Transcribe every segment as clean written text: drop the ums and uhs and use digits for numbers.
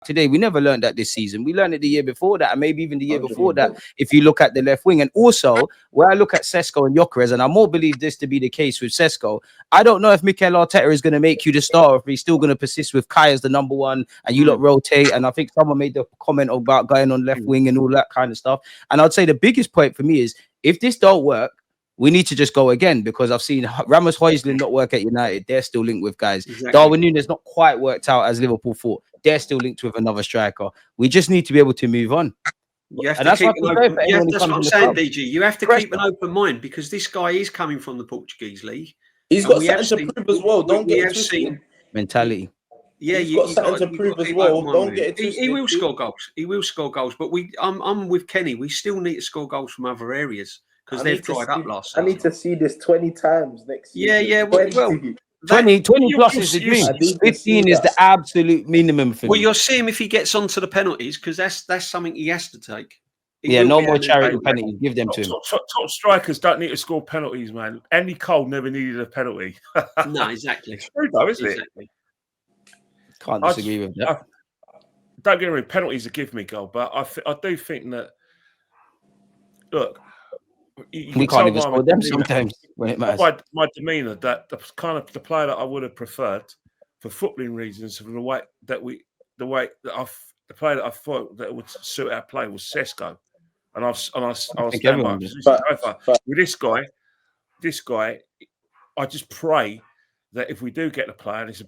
today. We never learned that this season. We learned it the year before that, and maybe even the year before that. 100%. If you look at the left wing, and also where I look at Sesko and Gyökeres, and I more believe this to be the case with Sesko. I don't know if Mikel Arteta is going to make you the star, or if he's still going to persist with Kai as the number one, and you lot rotate. And I think someone made the comment about going on left wing and all that kind of stuff. And I'd say the biggest point for me is if this don't work, we need to just go again, because I've seen Ramos Højlund not work at United. They're still linked with guys. Exactly. Darwin Núñez not quite worked out as Liverpool thought. They're still linked with another striker. We just need to be able to move on. You have to keep an open, that's what I'm saying, DG. You have to keep an open mind, because this guy is coming from the Portuguese league. He's got something to prove as well. Don't get it twisted. Mentality. Yeah, he's got something to prove as well. Don't get it twisted. He will score goals. He will score goals. But I'm with Kenny. We still need to score goals from other areas, because they've dried up last season. I need to see this 20 times next season. Yeah. Well, 20 plus is the dream. 15 is the absolute minimum for me. Well, you'll see him if he gets onto the penalties, because that's something he has to take. No more charity penalties. Give them to him. Top strikers don't need to score penalties, man. Andy Cole never needed a penalty. No, exactly. It's true, though, isn't it? Can't disagree with that. Don't get me wrong, penalties are give me goal, but I do think that, look, we can't even score them sometimes when it matters. My demeanour, that the kind of the player that I would have preferred for footballing reasons, for the player that I thought that would suit our play was Sesko, and I stand by with this guy. I just pray that if we do get the player, and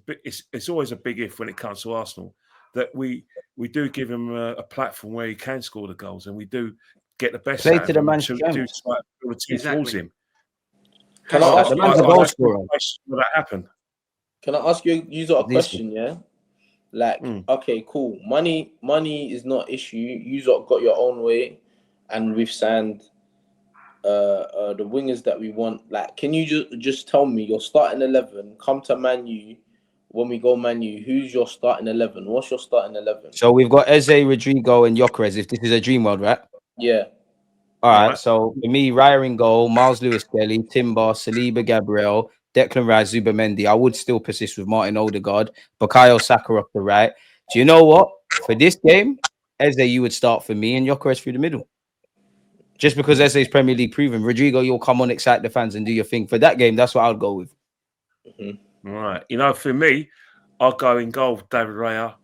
it's always a big if when it comes to Arsenal, that we do give him a platform where he can score the goals, and we do get the best play out to of the him man towards him. Can I ask the man's a goal scorer? Will that happen? Can I ask you a question? Yeah, like okay, cool. Money is not issue. You got your own way, and we've signed the wingers that we want. Like, can you just tell me your starting 11? Come to Man U. When we go Man U, who's your starting 11? What's your starting 11? So we've got Eze, Rodrigo, and Gyökeres. If this is a dream world, right? Yeah. All right. So for me, Raya in goal, Miles Lewis-Skelly, Timber, Saliba, Gabriel, Declan Rice, Zubimendi. I would still persist with Martin Odegaard, Bukayo Saka off the right. Do you know what? For this game, Eze, you would start for me, and Gyökeres through the middle. Just because Eze is Premier League proven. Rodrigo, you'll come on, excite the fans, and do your thing. For that game, that's what I'll go with. All right. For me, I'll go in goal, David Raya.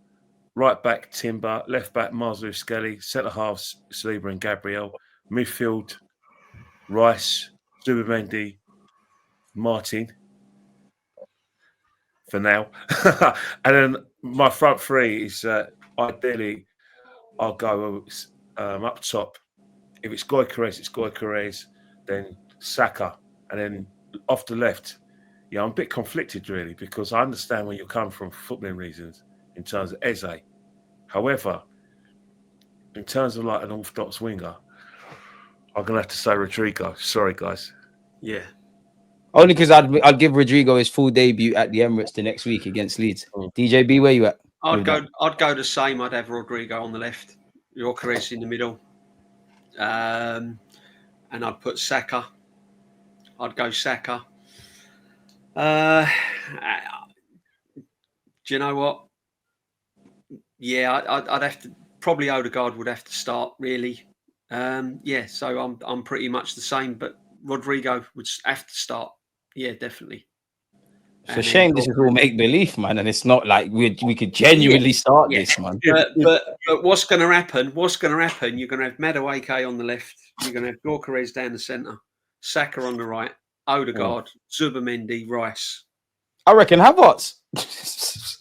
Right back, Timber. Left back, Miles Lewis-Skelly. Centre halves, Saliba and Gabriel. Midfield, Rice, Zubimendi, Martin. For now. And then my front three is ideally, I'll go up top. If it's Gyökeres, it's Gyökeres. Then Saka. And then off the left, I'm a bit conflicted, really, because I understand where you come from for footballing reasons in terms of Eze. However, in terms of like an orthodox winger, I'm going to have to say Rodrigo. Sorry, guys. Yeah. Only because I'd give Rodrigo his full debut at the Emirates the next week against Leeds. DJB, where you at? I'd go the same. I'd have Rodrigo on the left, Gyökeres in the middle, and I'd put Saka. I'd go Saka. Do you know what? Yeah, I'd have to. Probably Odegaard would have to start, really. So I'm pretty much the same, but Rodrigo would have to start. Yeah, definitely. It's a shame this is all make believe, man, and it's not like we could genuinely start this, man. But what's going to happen? You're going to have Madueke on the left. You're going to have Gyökeres down the centre, Saka on the right, Odegaard, Zubimendi, Rice. I reckon Havertz.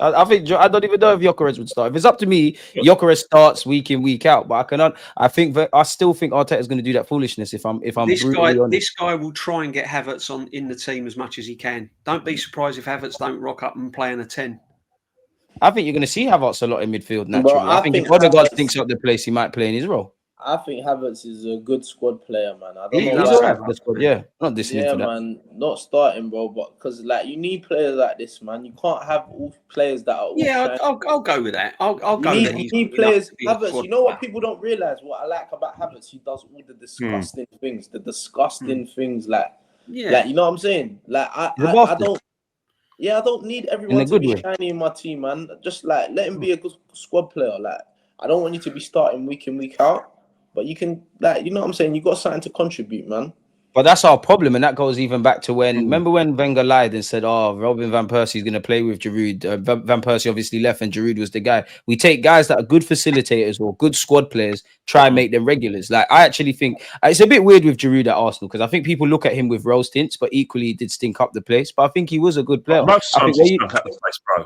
I think I don't even know if Gyökeres would start. If it's up to me, Gyökeres starts week in, week out. But I cannot. I still think Arteta is going to do that foolishness. If I'm this guy will try and get Havertz in the team as much as he can. Don't be surprised if Havertz don't rock up and play in a 10. I think you're going to see Havertz a lot in midfield naturally. Well, I think if Odegaard thinks up the place, he might play in his role. I think Havertz is a good squad player, man. I don't know. He's all right for the squad, yeah. Not listening to that. Man. Not starting, bro. But because you need players like this, man. You can't have all players that are. I'll go with that. I'll go with that. You need players. Havertz. You know what people don't realize? What I like about Havertz, he does all the disgusting things. The disgusting things, you know what I'm saying? I don't. Yeah, I don't need everyone to good be way. shiny in my team, man. Just like let him be a good squad player. Like I don't want you to be starting week in, week out, but you can, like, you know what I'm saying. You got something to contribute, man. But that's our problem, and that goes even back to when. Remember when Wenger lied and said, "Oh, Robin van Persie is going to play with Giroud." Van Persie obviously left, and Giroud was the guy. We take guys that are good facilitators or good squad players, try and make them regulars. Like I actually think it's a bit weird with Giroud at Arsenal because I think people look at him with rose tints, but equally he did stink up the place. But I think he was a good player. Most times he stunk up the place, bro.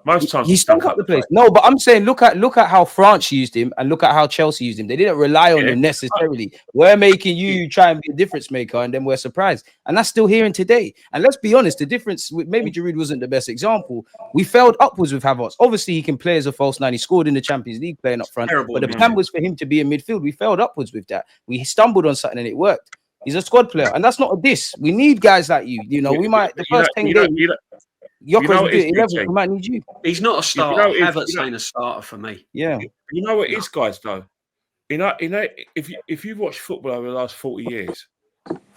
Most times he stunk up the place. No, but I'm saying look at how France used him and look at how Chelsea used him. They didn't rely on him necessarily. We're making you try and be a difference maker, and then we're surprised. And that's still here in today. And let's be honest, the difference with maybe Giroud wasn't the best example. We failed upwards with Havertz. Obviously, he can play as a false nine. He scored in the Champions League playing up front. But the plan was for him to be in midfield. We failed upwards with that. We stumbled on something and it worked. He's a squad player, and that's not a diss. We need guys like you. You know, we might the first 10 games. We might need you. He's not a starter. Havertz ain't a starter for me. Yeah. You know what it is, guys, though? You know, if you've watched football over the last 40 years,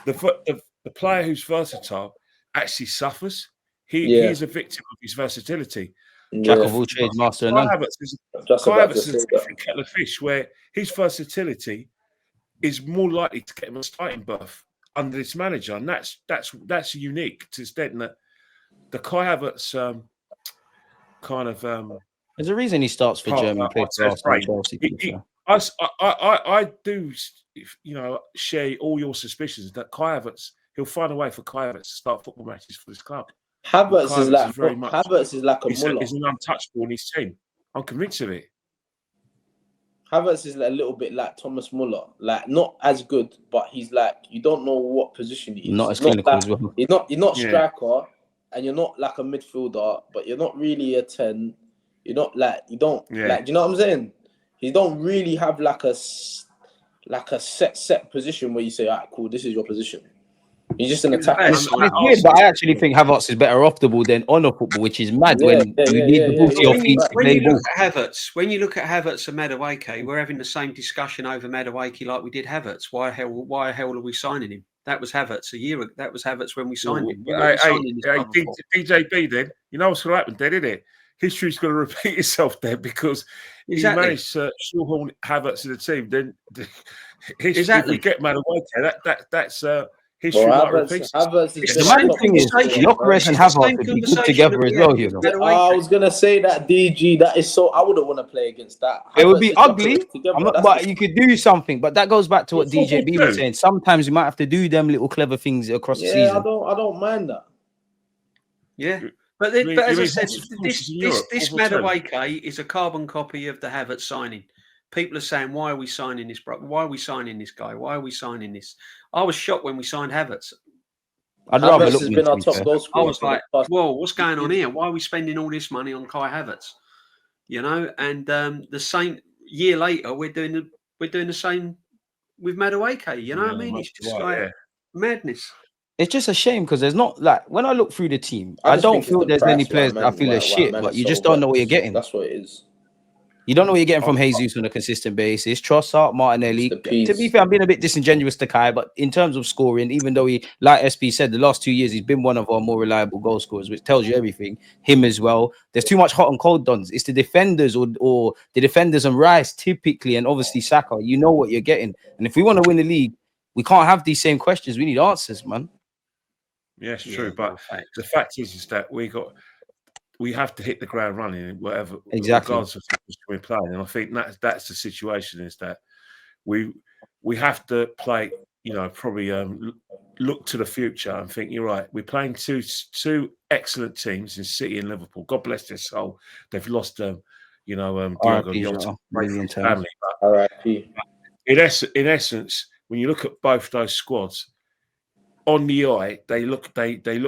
the player who's versatile actually suffers. He is a victim of his versatility. Jack of all trades, master of none. Havertz is a different kettle of fish where his versatility is more likely to get him a starting berth under this manager. And that's unique to the extent that the Kai Havertz there's a reason he starts for German. I do, you know, share all your suspicions that Kai Havertz, he'll find a way for Kai Havertz to start football matches for this club. Havertz is like a Muller. He's an untouchable in his team. I'm convinced of it. Havertz is a little bit like Thomas Muller, like not as good, but he's like you don't know what position he is. Not as clinical as well. You're not striker, and you're not like a midfielder, but you're not really a 10. You're not like do you know what I'm saying? He don't really have like a set position where you say, "Alright, cool, this is your position." He's just an attacker. It's weird, but I actually think Havertz is better off the ball than on the football, which is mad when you need the ball to your feet. When you look at Havertz and Madueke, we're having the same discussion over Madueke like we did Havertz. Why the hell are we signing him? That was Havertz a year ago. That was Havertz when we signed him. DJB, then you know what's going to happen, then, isn't it? History's going to repeat itself there because he managed to shoehorn Havertz in the team. Then if we get Madueke, that's history might repeat. The main thing is Gyökeres and Havertz would be good together as well. You know, I was gonna say that DG. That is so. I wouldn't want to play against that. It would be ugly, but you could do something. But that goes back to what DJB was saying. Sometimes you might have to do them little clever things across the season. I don't mind that. Yeah. But as I said, this Madueke is a carbon copy of the Havertz signing. People are saying, why are we signing this? Why are we signing this guy? Why are we signing this? I was shocked when we signed Havertz. Havertz has been our top goal scorer. I was like, whoa, what's going on here? Why are we spending all this money on Kai Havertz? You know, and the same year later, we're doing the same with Madueke. You know what I mean? It's just madness. It's just a shame because there's not like when I look through the team, I don't feel there's many players that I feel are shit, but you just don't know what you're getting. That's what it is. You don't know what you're getting from Jesus on a consistent basis. Trossard, Martinelli. To be fair, I'm being a bit disingenuous to Kai, but in terms of scoring, even though he, like SP said, the last 2 years he's been one of our more reliable goal scorers, which tells you everything. Him as well. There's too much hot and cold dons. It's the defenders or the defenders and Rice typically, and obviously Saka. You know what you're getting, and if we want to win the league, we can't have these same questions. We need answers, man. Yeah, it's true, but the fact is that we have to hit the ground running, whatever, regardless of who's we're playing. And I think that's the situation, is that we have to play, you know, probably look to the future and think, you're right, we're playing two excellent teams in City and Liverpool. God bless their soul. They've lost Diogo Jota, family. In essence, when you look at both those squads, on the eye, they look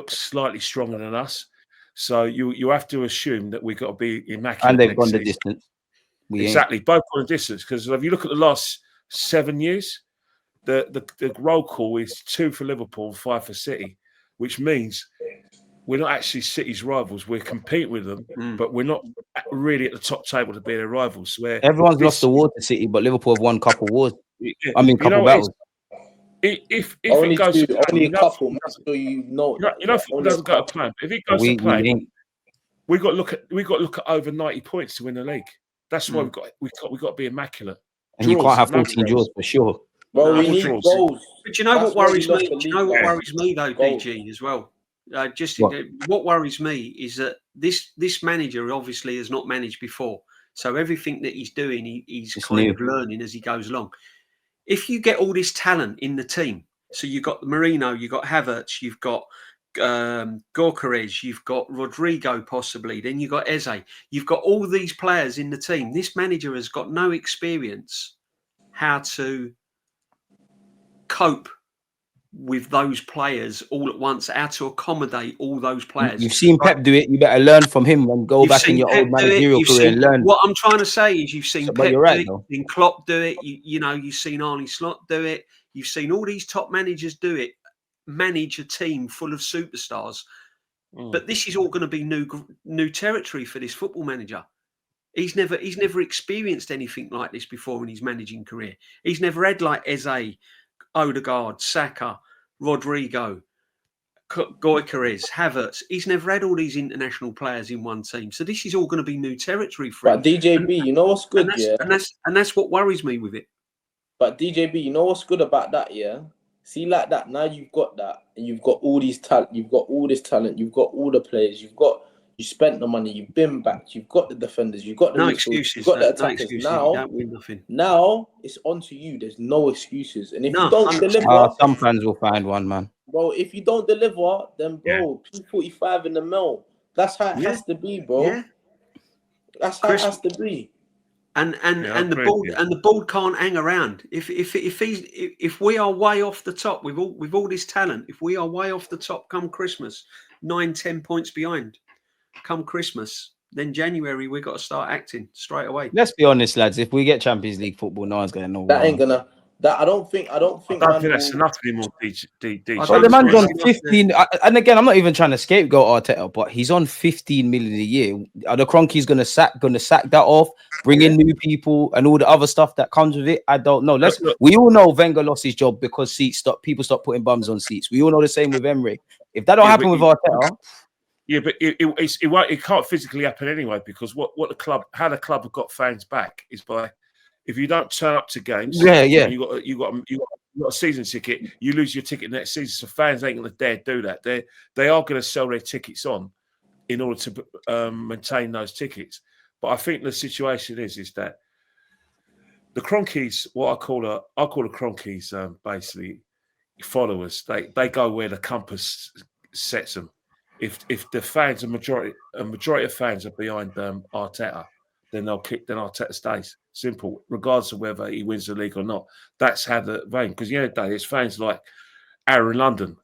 slightly stronger than us. So you have to assume that we've got to be immaculate. And they've gone the distance. Exactly, both on the distance. Because if you look at the last 7 years, the roll call is 2 for Liverpool and 5 for City, which means we're not actually City's rivals. We're competing with them, but we're not really at the top table to be their rivals. Everyone's lost the war to City, but Liverpool have won a couple wars. I mean, couple battles. If only it goes to plan, only a couple. Make sure you know. If it doesn't go to plan, if it goes to plan, we got to look at over 90 points to win the league. That's why we got to be immaculate. And you can't have 14 draws for sure. Bro, we need goals. But you know what worries me? Do you know what worries me though, DG, as well? What worries me is that this manager obviously has not managed before. So everything that he's doing, he's kind of learning as he goes along. If you get all this talent in the team, so you've got Marino, you've got Havertz, you've got Gorkarez, you've got Rodrigo possibly, then you've got Eze, you've got all these players in the team. This manager has got no experience how to cope with those players all at once, how to accommodate all those players. You've seen Pep do it. You better learn from him and go back in your old managerial career and learn. What I'm trying to say is you've seen Pep do it, you've seen Klopp do it, you've seen Arne Slot do it, you've seen all these top managers do it, manage a team full of superstars. But this is all going to be new territory for this football manager. He's never experienced anything like this before in his managing career. He's never had like Eze, Odegaard, Saka, Rodrigo, Gyökeres, Havertz. He's never had all these international players in one team. So this is all going to be new territory for him. But DJB, you know what's good, and that's what worries me with it. But DJB, you know what's good about that, yeah? See, like that, now you've got that, and you've got all these talent, you've got all this talent, you've got all the players, you spent the money, you've been back, you've got the defenders, you've got the excuses, you've got the attackers. Excuses. Now, you don't win nothing. Now it's on to you. There's no excuses. And if you don't deliver, some fans will find one, man. Bro, if you don't deliver, then bro, 245 in the mill. That's how it has to be, bro. Yeah. That's how it has to be. And the board can't hang around. If we are way off the top with all this talent, if we are way off the top come Christmas, 9-10 points behind come Christmas, then January we got to start acting straight away. Let's be honest, lads. If we get Champions League football, no one's gonna know. That ain't gonna. That I don't think that's enough anymore. Well, the man's on 15, and again, I'm not even trying to scapegoat Arteta, but he's on 15 million a year. Are the Kroenkes gonna sack that off, bring in new people, and all the other stuff that comes with it? I don't know. We all know Wenger lost his job because people stopped putting bums on seats. We all know the same with Emery. If that don't happen with Arteta. Yeah, but it can't physically happen anyway, because how the club have got fans back is by, if you don't turn up to games, you got a season ticket, you lose your ticket next season. So fans ain't going to dare do that. They are going to sell their tickets on in order to maintain those tickets. But I think the situation is that the Kroenkes, what I call the Kroenkes, basically followers. They go where the compass sets them. If the fans, a majority of fans are behind Arteta, then Arteta stays. Simple, regardless of whether he wins the league or not. That's how the vein. Because the other day, it's fans like Aaron London.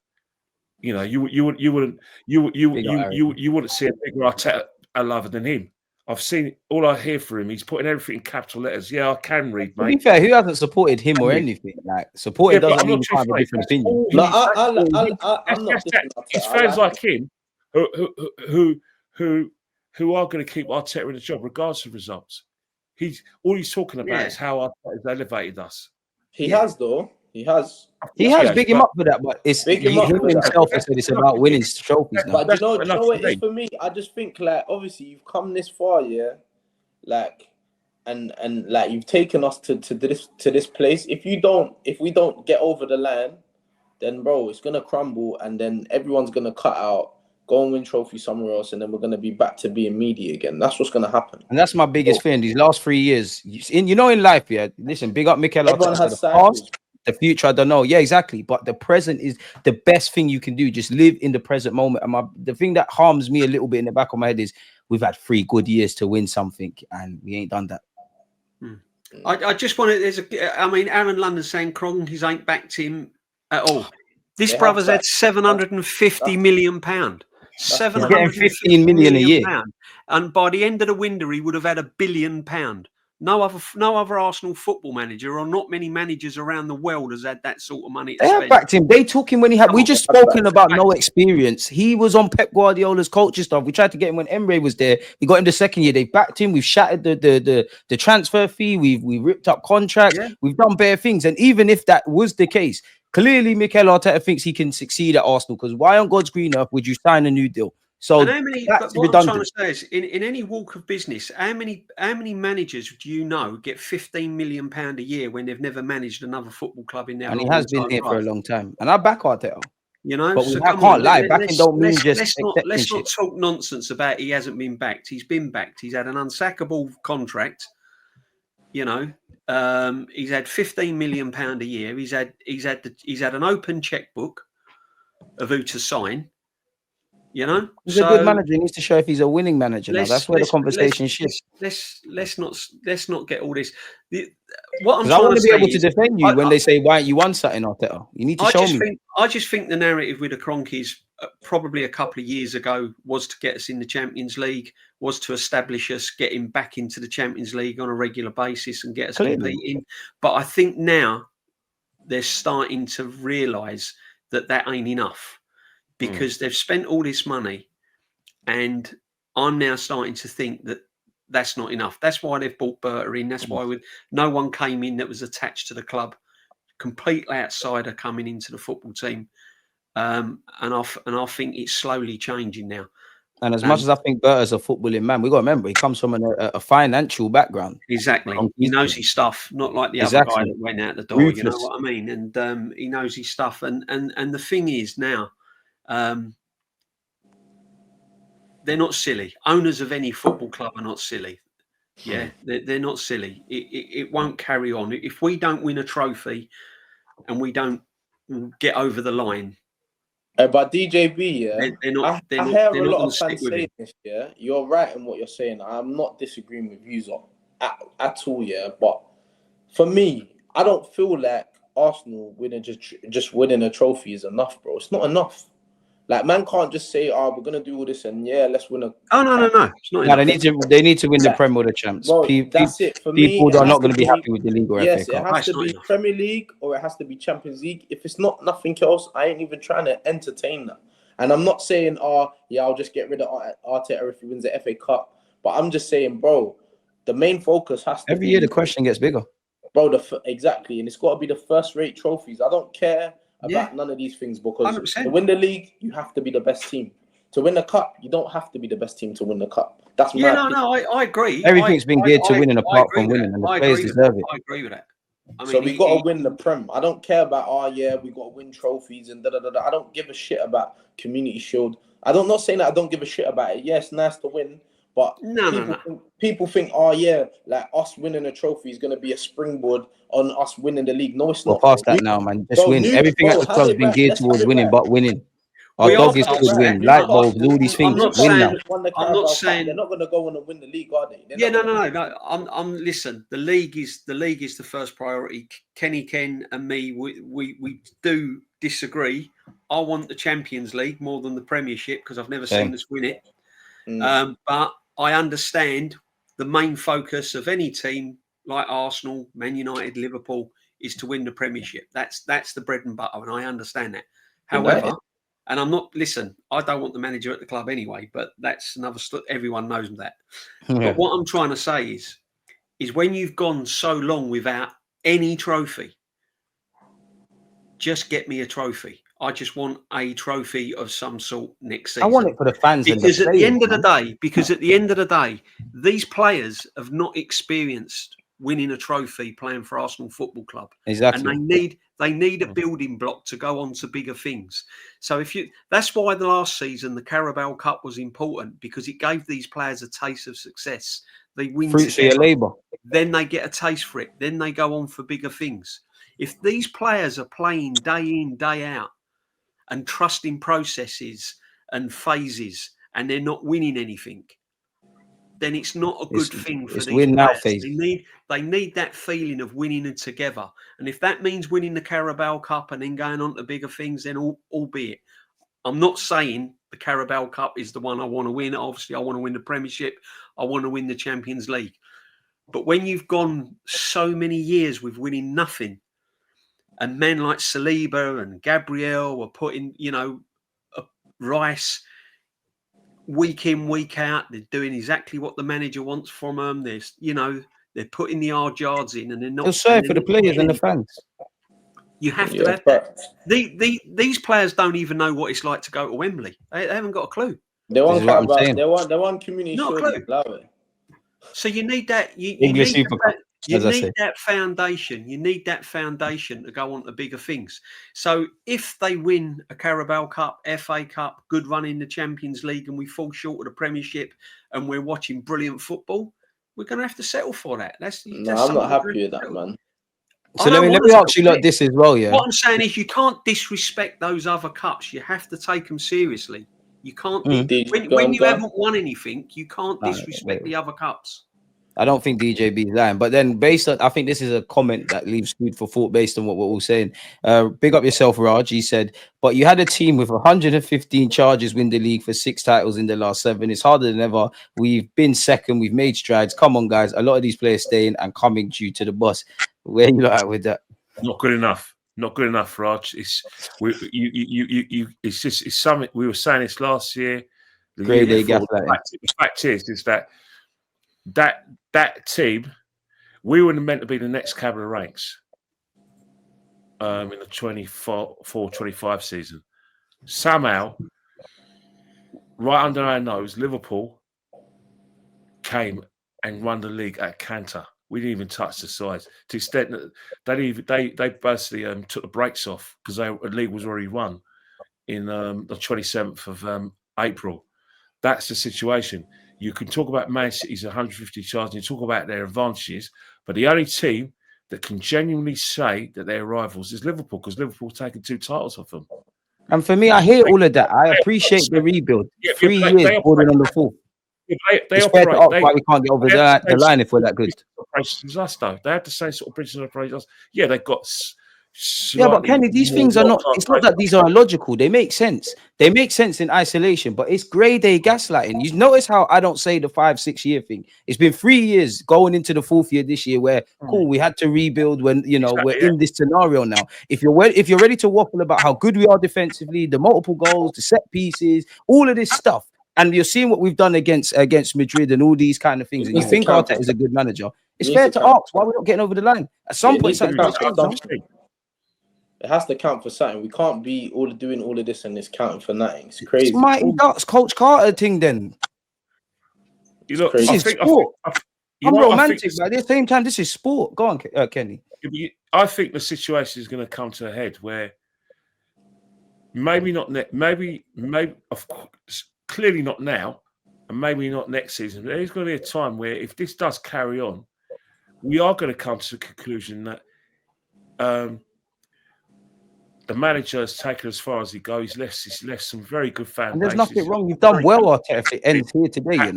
You know, you wouldn't see a bigger Arteta lover than him. I've seen all I hear for him. He's putting everything in capital letters. Yeah, I can read, mate. To be fair, who hasn't supported him or anything? Like supported doesn't mean you have a different opinion. I'm not. It's fans like him who are going to keep Arteta in the job regardless of results. He's talking about is how Arteta has elevated us. He has, though. He has. Big him up for that, but it's him himself has said it's about winning trophies now. But you know what it is for me? I just think, like, obviously you've come this far, yeah, like, and like you've taken us to this place. If we don't get over the line, then bro, it's gonna crumble, and then everyone's gonna cut out, go and win trophies somewhere else, and then we're gonna be back to being media again. That's what's gonna happen. And that's my biggest fear in these last 3 years. In life, yeah. Listen, big up Mikel Arteta. The past, the future, I don't know. Yeah, exactly. But the present is the best thing you can do. Just live in the present moment. And the thing that harms me a little bit in the back of my head is we've had 3 good years to win something, and we ain't done that. I just want to. Aaron London saying Kroenkes ain't backed him at all. This brother's had £750 million. 715 million a year, and by the end of the window, he would have had £1 billion. No other Arsenal football manager, or not many managers around the world, has had that sort of money. They have backed him. They took him when he had. We just spoken about no experience. He was on Pep Guardiola's coaching stuff. We tried to get him when Emery was there. We got him the second year. They backed him. We've shattered the transfer fee. We ripped up contracts. Yeah. We've done bare things. And even if that was the case, Clearly, Mikel Arteta thinks he can succeed at Arsenal, because why on God's green earth would you sign a new deal? So and how many, that's but what I'm trying redundant. to say is, in any walk of business, how many managers do you know get £15 million a year when they've never managed another football club in their And he whole has been entire here for a life? long time. And I back Arteta. You know, But so I come can't on, lie. Backing don't mean just accepting let's not shit. talk nonsense about he hasn't been backed. He's been backed. He's had an unsackable contract. You know, he's had £15 million a year. He's had an open checkbook of who to sign. You know, He's a good manager. He needs to show if he's a winning manager. Now that's where the conversation shifts. Let's not get all this. What I'm Because I trying want to to be say able to is, defend you when they say, "Why aren't you won something, Arteta?" You need to show me. I just think the narrative with the Kroenkes probably a couple of years ago was to get us in the Champions League, was to establish us getting back into the Champions League on a regular basis and get us competing. But I think now they're starting to realise that ain't enough, because they've spent all this money, and I'm now starting to think that that's not enough. That's why they've bought Berta in. That's why no one came in that was attached to the club, complete outsider coming into the football team. And I think it's slowly changing now. And as much as I think Berta's a footballing man, we got to remember he comes from a financial background. Exactly, he knows his stuff, not like the other guy that went out the door. Ruthless. You know what I mean? And he knows his stuff. And the thing is now, they're not silly. Owners of any football club are not silly. Yeah, they're not silly. It won't carry on if we don't win a trophy and we don't get over the line. But DJB, yeah, I hear a lot of fans saying this. Yeah, you're right in what you're saying. I'm not disagreeing with you at all. Yeah, but for me, I don't feel like Arsenal just winning a trophy is enough, bro. It's not enough. Like, man can't just say, "Oh, we're gonna do all this and yeah, let's win a." Oh no! It's not enough. They need to win the Premier or the Champs. Bro, that's it for me. People are not going to be happy with the league or yes, FA Cup. It has to be Premier League or it has to be Champions League. If it's not nothing else, I ain't even trying to entertain that. And I'm not saying, "Oh, yeah, I'll just get rid of Arteta if he wins the FA Cup." But I'm just saying, bro, the main focus has to every year the question gets bigger, bro. Exactly, and it's got to be the first-rate trophies. I don't care about none of these things, because 100%. to win the league, you have to be the best team. To win the cup, you don't have to be the best team to win the cup. That's my opinion. I agree. Everything's been geared to winning apart from winning, and the players deserve it. I agree with that. I mean, so we got to win the Prem. I don't care about, we got to win trophies and da-da-da-da. I don't give a shit about Community Shield. I'm not saying that I don't give a shit about it. Yes, nice to win, but people think, like us winning a trophy is going to be a springboard on us winning the league. No, it's not. Past that now, man. Just win. Everything at the club's been geared towards winning, but winning. Our dog is to win. Light bulbs, all these things. I'm not saying they're not going to go on and win the league, are they? No. I'm listen. The league is the first priority. Kenny, Ken, and me, we do disagree. I want the Champions League more than the Premiership because I've never seen us win it. But I understand the main focus of any team like Arsenal, Man United, Liverpool is to win the Premiership. That's the bread and butter, and I understand that. However. And I'm not, I don't want the manager at the club anyway, but that's another everyone knows that. But what I'm trying to say is when you've gone so long without any trophy, just get me a trophy. I just want a trophy of some sort next season. I want it for the fans. Because at the end of the day, these players have not experienced winning a trophy playing for Arsenal Football Club. Exactly. And they need a building block to go on to bigger things. So that's why the last season the Carabao Cup was important, because it gave these players a taste of success. They win fruits of your labour. Then they get a taste for it. Then they go on for bigger things. If these players are playing day in, day out and trusting processes and phases and they're not winning anything, then it's not a good thing for these players. They need that feeling of winning and together. And if that means winning the Carabao Cup and then going on to bigger things, then albeit. I'm not saying the Carabao Cup is the one I want to win. Obviously, I want to win the Premiership. I want to win the Champions League. But when you've gone so many years with winning nothing, and men like Saliba and Gabriel were putting, Rice week in, week out, they're doing exactly what the manager wants from them. They're putting the hard yards in, and they're not. Feel sorry for the players and the fans. You have to have that. These players don't even know what it's like to go to Wembley. They haven't got a clue. They want community Not a shield. clue. So you need that. You English need Super Cup, you as I need say. that foundation. You need that foundation to go on to bigger things. So if they win a Carabao Cup, FA Cup, good run in the Champions League, and we fall short of the Premiership, and we're watching brilliant football, we're going to have to settle for that. I'm not happy with that, man. So let me ask you like this as well, yeah. What I'm saying is you can't disrespect those other cups. You have to take them seriously. You can't when you haven't won anything, you can't disrespect the other cups. I don't think DJB is lying, but then based on, I think this is a comment that leaves food for thought based on what we're all saying. Big up yourself, Raj. He said, but you had a team with 115 charges win the league for 6 titles in the last 7. It's harder than ever. We've been second. We've made strides. Come on, guys. A lot of these players staying and coming due to the bus. Where you at with that? Not good enough. Not good enough, Raj. It's something we were saying this last year. The fact is that team, we were meant to be the next cab of the ranks in the 24-25 season. Somehow, right under our nose, Liverpool came and won the league at canter. We didn't even touch the sides. To the extent that they basically took the brakes off because the league was already won in the 27th of April. That's the situation. You can talk about Man City's 150 charges, you talk about their advantages, but the only team that can genuinely say that they're rivals is Liverpool, because Liverpool taking 2 titles off them. And for me, I hear all of that. I appreciate the rebuild. 3 years holding on the 4th. It's fair to ask why we can't get over the line if we're that good. As us, though. They have the same sort of bridges and operations. Yeah, they've got. Yeah, but Kenny, these things are not. It's not that these are illogical. They make sense. They make sense in isolation, but it's grade A gaslighting. You notice how I don't say the 5-6 year thing. It's been 3 years going into the 4th year this year, where cool, we had to rebuild when we're in this scenario now. If you're ready to waffle about how good we are defensively, the multiple goals, the set pieces, all of this stuff. And you're seeing what we've done against Madrid and all these kind of things, and you think Arteta is a good manager. It's fair to ask why we're not getting over the line. At some point, it has to count for something. We can't be doing all of this and it's counting for nothing. It's crazy. It's Mighty Ducks, Coach Carter thing. Then this is sport. I'm romantic, but at the same time, this is sport. Go on, Kenny. I think the situation is going to come to a head where maybe not. Maybe of course. Clearly not now, and maybe not next season. But there's going to be a time where, if this does carry on, we are going to come to the conclusion that the manager has taken as far as he goes. He's left some very good foundations. And there's nothing wrong. You've done well, Arteta, if it ends here today,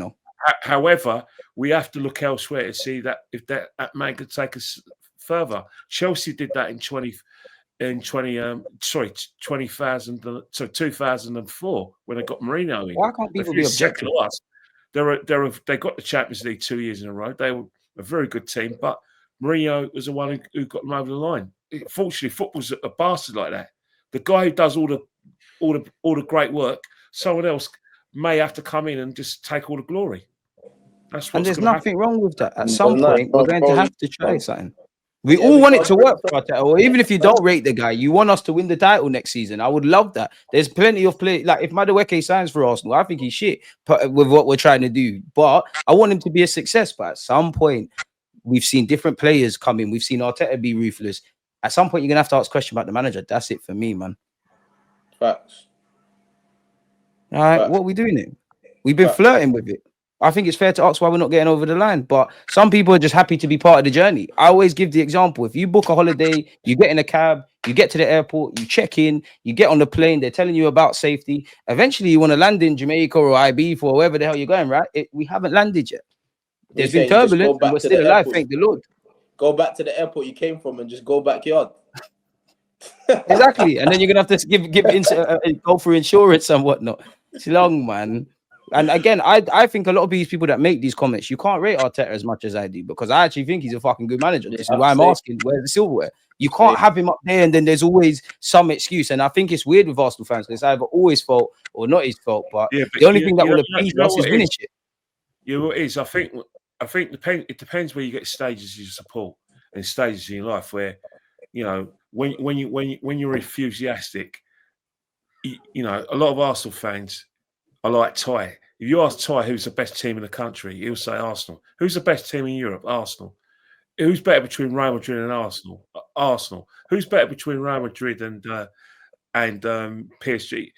However, we have to look elsewhere to see that if that man could take us further. Chelsea did that in 2004 when they got Mourinho in. Why can't people be objective? They got the Champions League 2 years in a row. They were a very good team, but Mourinho was the one who got them over the line. Fortunately, football's a bastard like that. The guy who does all the great work, someone else may have to come in and just take all the glory. And there's nothing wrong with that. At some point, we're going to have to try something. We all want it to work for Arteta, or even if you don't rate the guy, you want us to win the title next season. I would love that. There's plenty of play. Like if Madueke signs for Arsenal, I think he's shit with what we're trying to do. But I want him to be a success. But at some point, we've seen different players come in. We've seen Arteta be ruthless. At some point, you're gonna have to ask a question about the manager. That's it for me, man. Facts. All right, what are we doing it? We've been flirting with it. I think it's fair to ask why we're not getting over the line. But some people are just happy to be part of the journey. I always give the example. If you book a holiday, you get in a cab, you get to the airport, you check in, you get on the plane, they're telling you about safety. Eventually, you want to land in Jamaica or IB for wherever the hell you're going, right? We haven't landed yet. There's been turbulence, and we're still alive, thank the Lord. Go back to the airport you came from and just go backyard. Exactly. And then you're going to have to go for insurance and whatnot. It's long, man. And again, I think a lot of these people that make these comments, you can't rate Arteta as much as I do, because I actually think he's a fucking good manager. This is why I'm asking, where's the silverware? You can't have him up there and then there's always some excuse. And I think it's weird with Arsenal fans, because it's either always fault or not his fault. But the only thing that will appease us is winning shit. Yeah, well, it is. I think it depends where you get stages of support and stages in your life where you know, when you're enthusiastic, you know, a lot of Arsenal fans are like Ty. If you ask Ty who's the best team in the country, he'll say Arsenal. Who's the best team in Europe? Arsenal. Who's better between Real Madrid and Arsenal? Arsenal. Who's better between Real Madrid and PSG?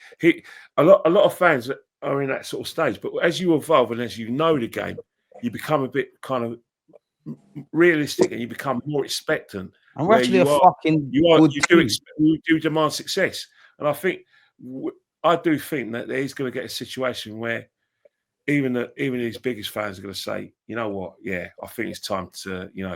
A lot of fans are in that sort of stage. But as you evolve and as you know the game, you become a bit kind of realistic and you become more expectant. I'm actually you do demand success, and I think I do think that there is going to get a situation where even these biggest fans are going to say, you know what, yeah, I think it's time to, you know.